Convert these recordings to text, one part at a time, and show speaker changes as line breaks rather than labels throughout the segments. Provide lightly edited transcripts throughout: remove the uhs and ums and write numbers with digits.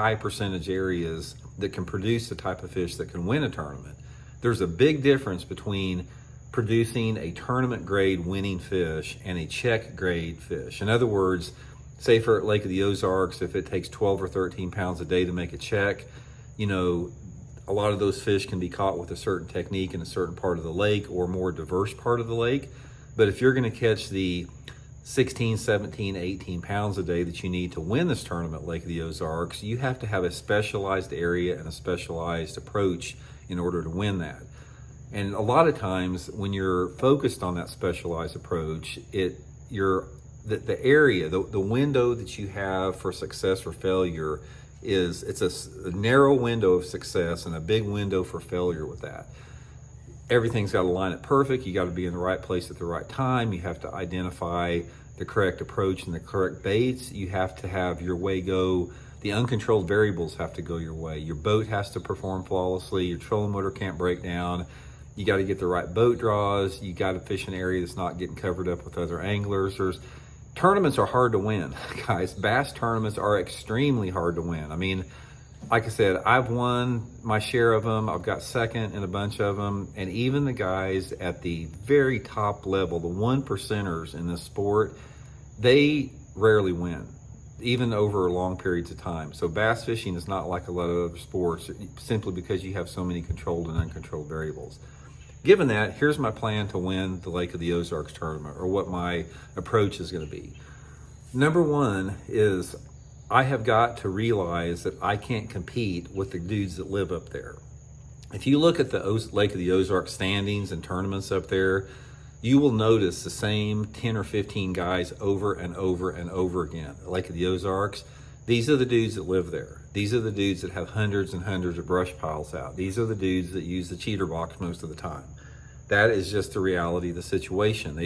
high percentage areas that can produce the type of fish that can win a tournament. There's a big difference between producing a tournament grade winning fish and a check grade fish. In other words, say for Lake of the Ozarks, if it takes 12 or 13 pounds a day to make a check, you know, a lot of those fish can be caught with a certain technique in a certain part of the lake or more diverse part of the lake. But if you're going to catch the 16, 17, 18 pounds a day that you need to win this tournament, Lake of the Ozarks, you have to have a specialized area and a specialized approach in order to win that. And a lot of times when you're focused on that specialized approach, the area, the window that you have for success or failure it's a narrow window of success and a big window for failure with that. Everything's got to line up perfect. You got to be in the right place at the right time. You have to identify the correct approach and the correct baits. You have to have your way go. The uncontrolled variables have to go your way. Your boat has to perform flawlessly. Your trolling motor can't break down. You got to get the right boat draws. You got to fish an area that's not getting covered up with other anglers. Tournaments are hard to win, guys. Bass tournaments are extremely hard to win. I mean, like I said, I've won my share of them. I've got second in a bunch of them. And even the guys at the very top level, the 1%ers in this sport, they rarely win, even over long periods of time. So bass fishing is not like a lot of other sports simply because you have so many controlled and uncontrolled variables. Given that, here's my plan to win the Lake of the Ozarks tournament, or what my approach is going to be. Number one is I have got to realize that I can't compete with the dudes that live up there. If you look at the Lake of the Ozarks standings and tournaments up there, you will notice the same 10 or 15 guys over and over and over again. The Lake of the Ozarks, these are the dudes that live there. These are the dudes that have hundreds and hundreds of brush piles out. These are the dudes that use the cheater box most of the time. That is just the reality of the situation.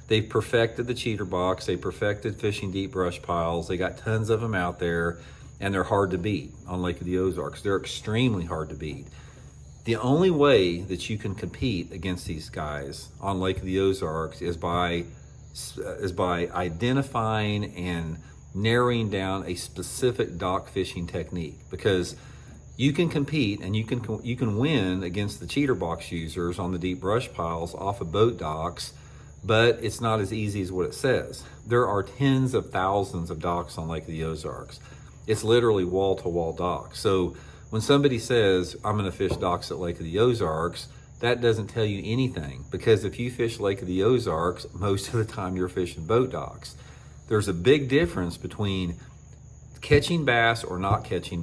They've perfected the cheater box. They perfected fishing deep brush piles. They got tons of them out there, and they're hard to beat on Lake of the Ozarks. They're extremely hard to beat. The only way that you can compete against these guys on Lake of the Ozarks is by identifying and narrowing down a specific dock fishing technique, because you can compete and you can win against the cheater box users on the deep brush piles off of boat docks, but it's not as easy as what it says. There are tens of thousands of docks on Lake of the Ozarks. It's literally wall-to-wall docks. So when somebody says, I'm going to fish docks at Lake of the Ozarks, that doesn't tell you anything, because if you fish Lake of the Ozarks, most of the time you're fishing boat docks. There's a big difference between catching bass or not catching bass.